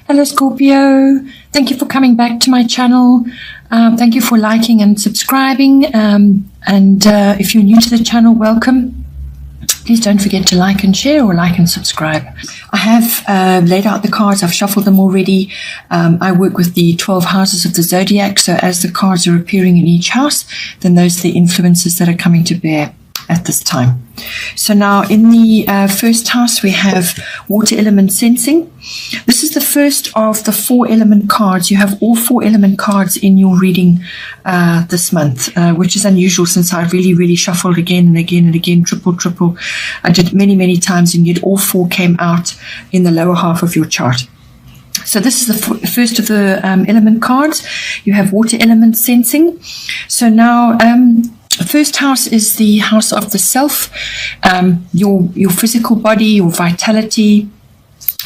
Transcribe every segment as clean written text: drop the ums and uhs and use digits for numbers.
Hello, Scorpio. Thank you for coming back to my channel. Thank you for liking and subscribing. If you're new to the channel, welcome. Please don't forget to like and share, or like and subscribe. I have laid out the cards. I've shuffled them already. I work with the 12 houses of the zodiac. So as the cards are appearing in each house, then those are the influences that are coming to bear at this time. So now in the first house, we have water element sensing. This is the first of the 4 element cards. You have all 4 element cards in your reading this month, which is unusual since I really shuffled again and again and again, triple. I did many times, and yet all 4 came out in the lower half of your chart. So this is the first of the element cards. You have water element sensing. So now first house is the house of the self, your physical body, your vitality,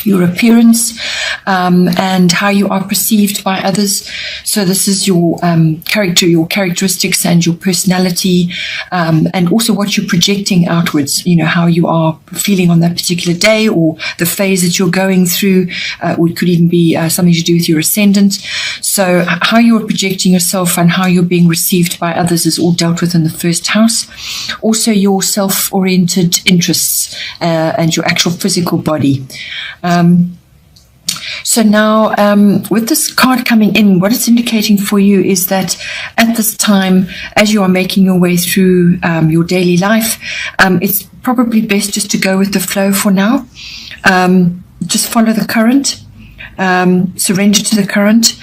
your appearance, and how you are perceived by others. So this is your character, your characteristics and your personality, and also what you're projecting outwards, you know, how you are feeling on that particular day, or the phase that you're going through, or it could even be something to do with your ascendant. So how you're projecting yourself and how you're being received by others is all dealt with in the first house. Also your self-oriented interests and your actual physical body. So now with this card coming in, what it's indicating for you is that at this time, as you are making your way through your daily life, it's probably best just to go with the flow for now. Just follow the current. Surrender to the current.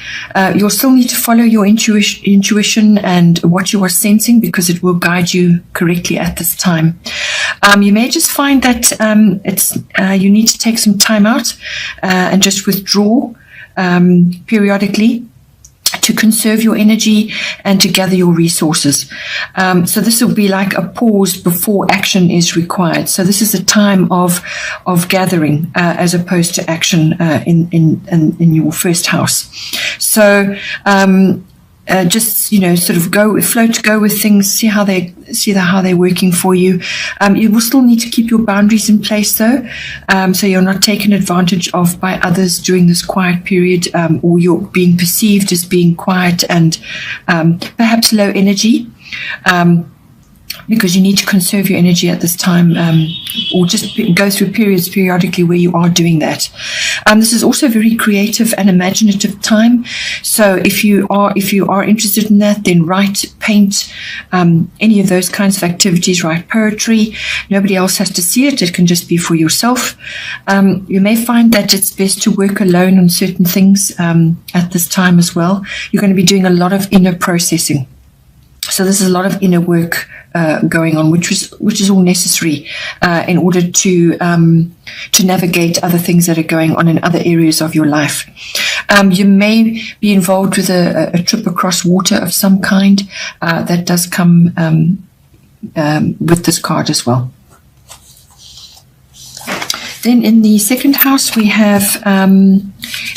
You'll still need to follow your intuition and what you are sensing, because it will guide you correctly at this time. You may just find that you need to take some time out and just withdraw periodically to conserve your energy and to gather your resources. So this will be like a pause before action is required. So this is a time of gathering as opposed to action in your first house. So just, you know, sort of go with things, see how they're working for you. You will still need to keep your boundaries in place though, so you're not taken advantage of by others during this quiet period, or you're being perceived as being quiet and perhaps low energy, because you need to conserve your energy at this time, or just go through periods periodically where you are doing that. This is also a very creative and imaginative time. So if you are interested in that, then write, paint, any of those kinds of activities. Write poetry. Nobody else has to see it. It can just be for yourself. You may find that it's best to work alone on certain things at this time as well. You're going to be doing a lot of inner processing. So there's a lot of inner work going on, which is all necessary in order to navigate other things that are going on in other areas of your life. You may be involved with a trip across water of some kind. That does come with this card as well. Then in the second house, we have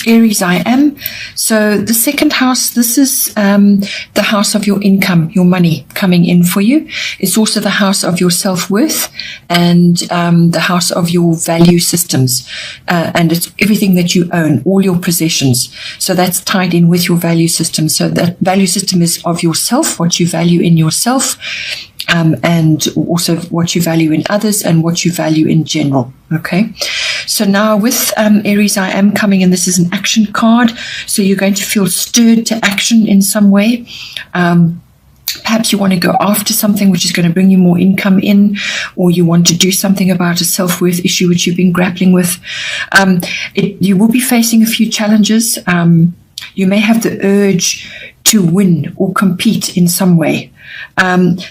Aries I am. So the second house, this is the house of your income, your money coming in for you. It's also the house of your self-worth and the house of your value systems. And it's everything that you own, all your possessions. So that's tied in with your value system. So that value system is of yourself, what you value in yourself, and also what you value in others and what you value in general. Okay, so now with Aries I am coming in, this is an action card, so you're going to feel stirred to action in some way. Perhaps you want to go after something which is going to bring you more income in, or you want to do something about a self-worth issue which you've been grappling with. You will be facing a few challenges. You may have the urge to win or compete in some way.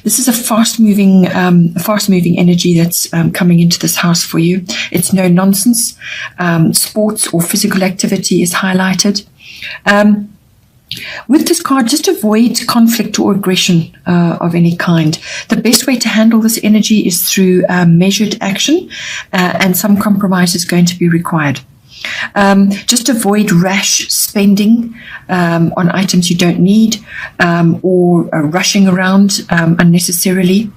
This is a fast-moving energy that's coming into this house for you. It's no nonsense. Sports or physical activity is highlighted. With this card, just avoid conflict or aggression of any kind. The best way to handle this energy is through measured action, and some compromise is going to be required. Just avoid rash spending on items you don't need, or rushing around unnecessarily.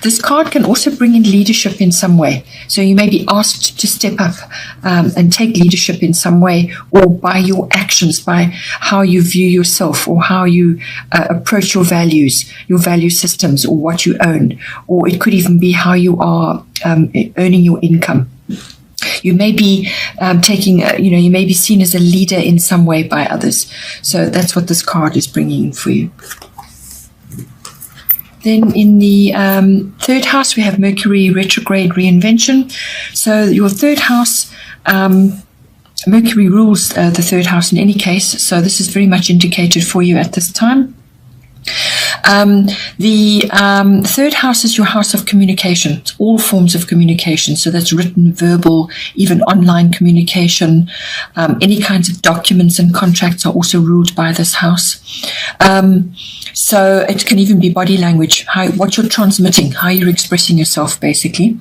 This card can also bring in leadership in some way. So you may be asked to step up and take leadership in some way, or by your actions, by how you view yourself, or how you approach your values, your value systems, or what you own. Or it could even be how you are earning your income. You may be you may be seen as a leader in some way by others. So that's what this card is bringing in for you. Then in the third house, we have Mercury retrograde reinvention. So your third house, Mercury rules the third house in any case. So this is very much indicated for you at this time. The third house is your house of communication, all forms of communication. So that's written, verbal, even online communication. Any kinds of documents and contracts are also ruled by this house. So it can even be body language, what you're transmitting, how you're expressing yourself, basically.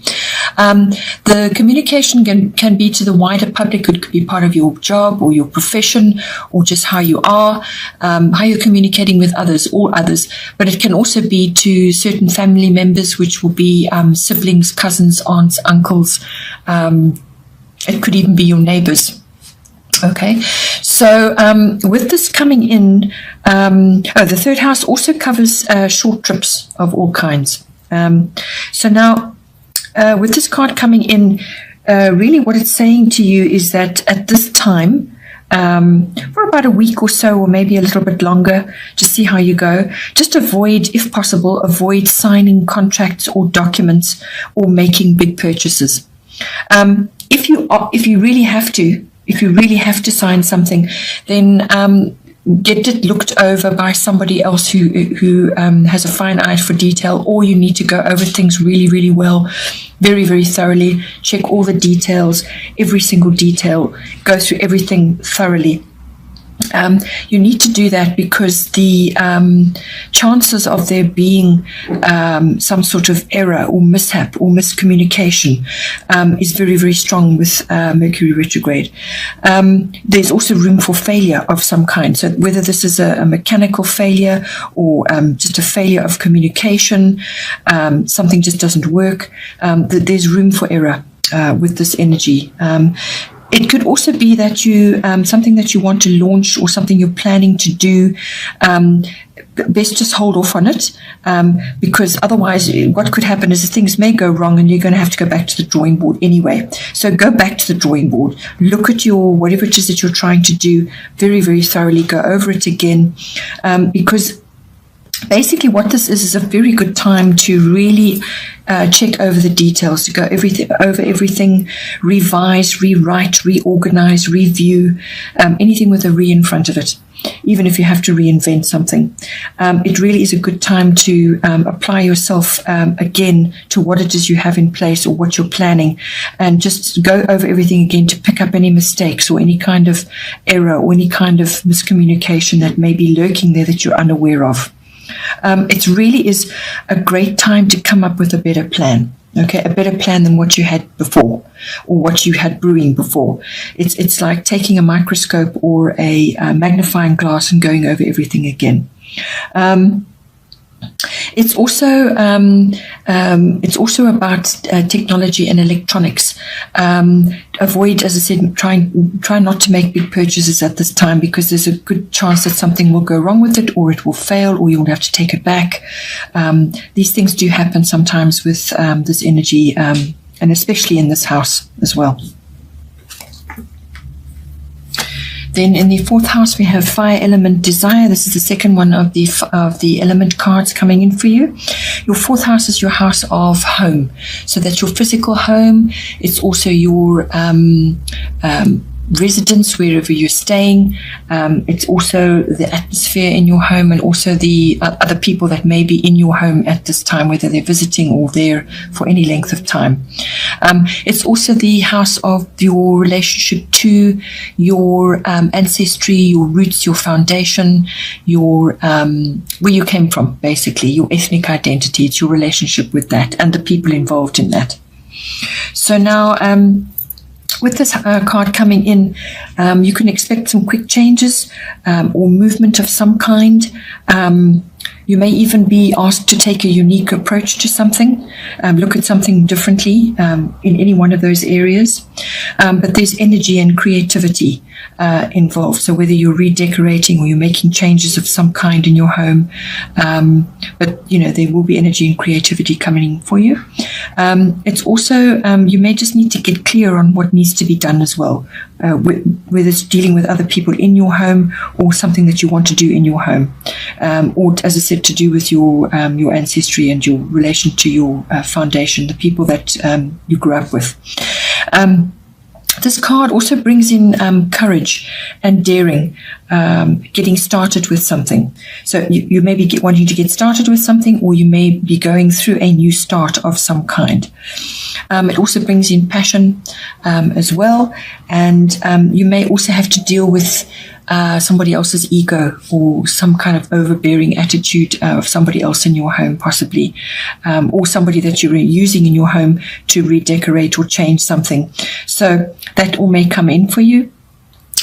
The communication can be to the wider public. It could be part of your job or your profession, or just how you are, how you're communicating with others, all others. But it can also be to certain family members, which will be siblings, cousins, aunts, uncles. It could even be your neighbors. Okay, so with this coming in, the third house also covers short trips of all kinds. So now, with this card coming in, really what it's saying to you is that at this time, for about a week or so, or maybe a little bit longer, just see how you go. Just avoid, if possible, avoid signing contracts or documents or making big purchases. If you really have to sign something, then get it looked over by somebody else who has a fine eye for detail, or you need to go over things really, really well, very, very thoroughly. Check all the details, every single detail, go through everything thoroughly. You need to do that because the chances of there being some sort of error or mishap or miscommunication is very, very strong with Mercury retrograde. There's also room for failure of some kind. So whether this is a mechanical failure or just a failure of communication, something just doesn't work, there's room for error with this energy. It could also be that you something that you want to launch or something you're planning to do, best just hold off on it, because otherwise what could happen is that things may go wrong and you're going to have to go back to the drawing board anyway. So go back to the drawing board, look at your whatever it is that you're trying to do very, very thoroughly, go over it again, because basically what this is a very good time to really check over the details, to go over everything, revise, rewrite, reorganize, review, anything with a re in front of it, even if you have to reinvent something. It really is a good time to apply yourself again to what it is you have in place or what you're planning, and just go over everything again to pick up any mistakes or any kind of error or any kind of miscommunication that may be lurking there that you're unaware of. It really is a great time to come up with a better plan. Okay, a better plan than what you had before or what you had brewing before. It's like taking a microscope or a magnifying glass and going over everything again. It's also about technology and electronics. Avoid, as I said, try not to make big purchases at this time, because there's a good chance that something will go wrong with it, or it will fail, or you'll have to take it back. These things do happen sometimes with this energy, and especially in this house as well. Then in the fourth house, we have fire element desire. This is the second one of the element cards coming in for you. Your fourth house is your house of home. So that's your physical home. It's also your residence, wherever you're staying. It's also the atmosphere in your home, and also the other people that may be in your home at this time, whether they're visiting or there for any length of time. It's also the house of your relationship to your ancestry, your roots, your foundation, your where you came from, basically, your ethnic identity. It's your relationship with that and the people involved in that. So now, With this card coming in, you can expect some quick changes or movement of some kind. You may even be asked to take a unique approach to something, look at something differently in any one of those areas. But there's energy and creativity involved. So whether you're redecorating or you're making changes of some kind in your home, but there will be energy and creativity coming in for you. It's also, you may just need to get clear on what needs to be done as well, whether it's dealing with other people in your home or something that you want to do in your home, or as I said, to do with your ancestry and your relation to your foundation, the people that you grew up with. This card also brings in courage and daring, getting started with something. So you may be wanting to get started with something, or you may be going through a new start of some kind. It also brings in passion as well, and you may also have to deal with somebody else's ego or some kind of overbearing attitude of somebody else in your home, possibly, or somebody that you're using in your home to redecorate or change something. So that all may come in for you.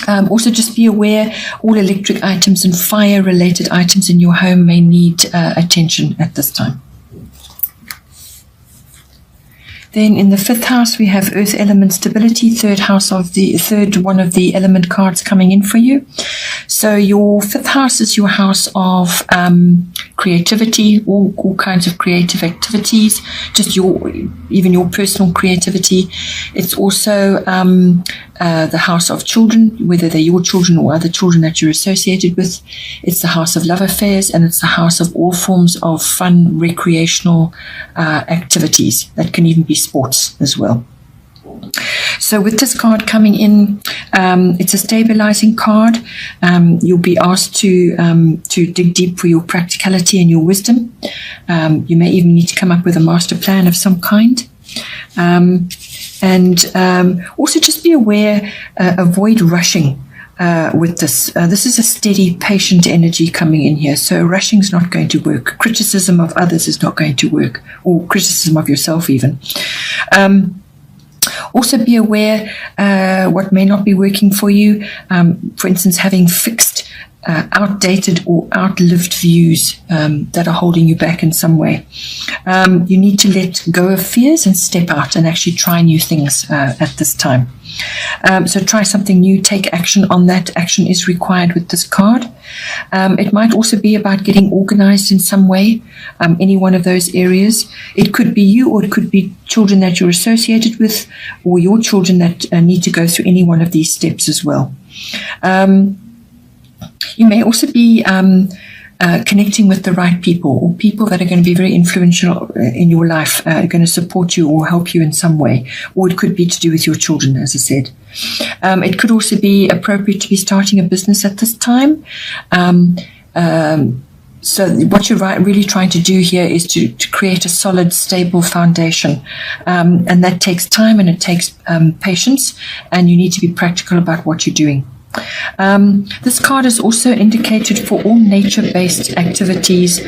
Also, just be aware all electric items and fire-related items in your home may need attention at this time. Then in the 5th house, we have Earth element stability, third one of the element cards coming in for you. So your 5th house is your house of creativity, all kinds of creative activities, just even your personal creativity. It's also the house of children, whether they're your children or other children that you're associated with. It's the house of love affairs, and it's the house of all forms of fun, recreational activities. That can even be sports as well. So with this card coming in, it's a stabilizing card. You'll be asked to dig deep for your practicality and your wisdom. You may even need to come up with a master plan of some kind. And also just be aware, avoid rushing with this. This is a steady, patient energy coming in here. So rushing is not going to work. Criticism of others is not going to work, or criticism of yourself even. Also be aware what may not be working for you. For instance, having fixed, outdated or outlived views that are holding you back in some way. You need to let go of fears and step out and actually try new things at this time. So try something new, take action on that. Action is required with this card. It might also be about getting organized in some way, any one of those areas. It could be you, or it could be children that you're associated with, or your children that need to go through any one of these steps as well. You may also be connecting with the right people, or people that are going to be very influential in your life, are going to support you or help you in some way. Or it could be to do with your children, as I said. It could also be appropriate to be starting a business at this time. So what you're really trying to do here is to create a solid, stable foundation. And that takes time and it takes patience, and you need to be practical about what you're doing. This card is also indicated for all nature-based activities,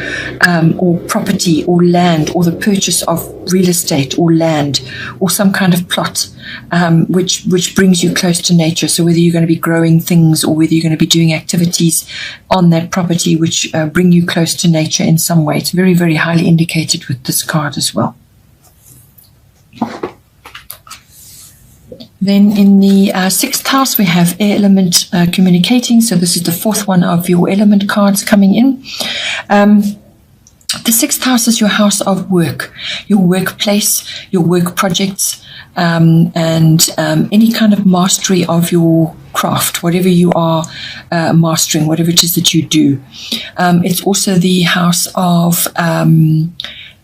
or property or land, or the purchase of real estate or land, or some kind of plot, which brings you close to nature. So whether you're going to be growing things, or whether you're going to be doing activities on that property which bring you close to nature in some way, it's very, very highly indicated with this card as well. Then in the 6th house, we have air element communicating. So this is the 4th one of your element cards coming in. The 6th house is your house of work, your workplace, your work projects, and any kind of mastery of your craft, whatever you are mastering, whatever it is that you do. It's also the house of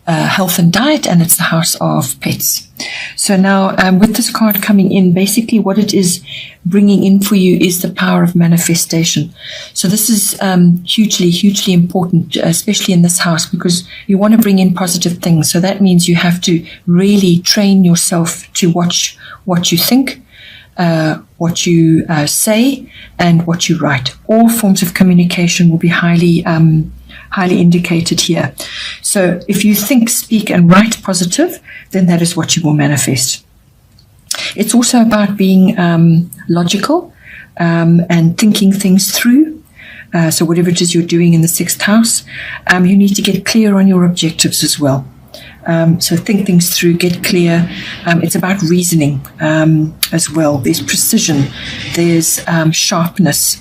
health and diet, and it's the house of pets. So now with this card coming in, basically what it is bringing in for you is the power of manifestation. So this is hugely, hugely important, especially in this house, because you want to bring in positive things. So that means you have to really train yourself to watch what you think, what you say, and what you write. All forms of communication will be highly indicated here. So if you think, speak, and write positive, then that is what you will manifest. It's also about being logical and thinking things through. So whatever it is you're doing in the 6th house, you need to get clear on your objectives as well. So think things through, get clear. It's about reasoning as well. There's precision, there's sharpness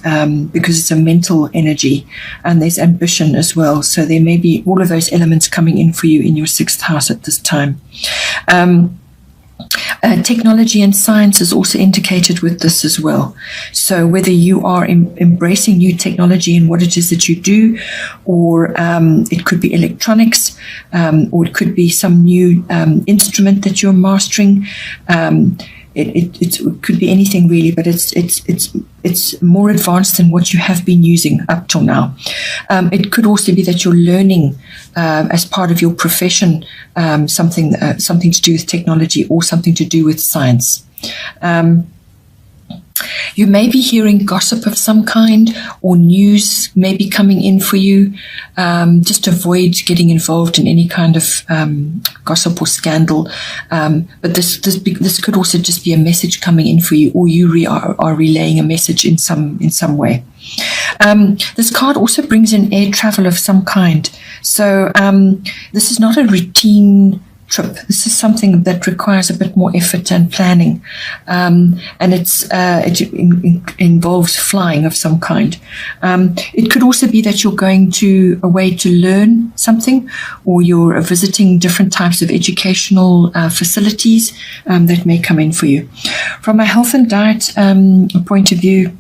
because it's a mental energy, and there's ambition as well. So there may be all of those elements coming in for you in your 6th house at this time. Technology and science is also indicated with this as well. So whether you are embracing new technology in what it is that you do, or it could be electronics, or it could be some new instrument that you're mastering. It could be anything really, but it's more advanced than what you have been using up till now. It could also be that you're learning as part of your profession something to do with technology or something to do with science. You may be hearing gossip of some kind, or news may be coming in for you. Just avoid getting involved in any kind of gossip or scandal. But this could also just be a message coming in for you, or you are relaying a message in some way. This card also brings in air travel of some kind. So this is not a routine trip. This is something that requires a bit more effort and planning, and it involves flying of some kind. It could also be that you're going away to learn something, or you're visiting different types of educational facilities that may come in for you. From a health and diet point of view,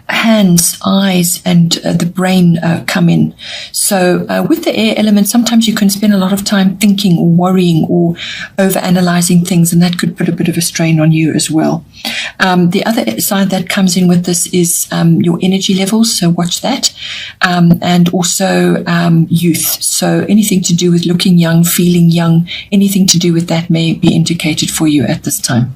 hands, eyes, and the brain come in. So with the air element, sometimes you can spend a lot of time thinking or worrying or over-analyzing things, and that could put a bit of a strain on you as well. The other side that comes in with this is your energy levels, so watch that, and also youth. So anything to do with looking young, feeling young, anything to do with that may be indicated for you at this time.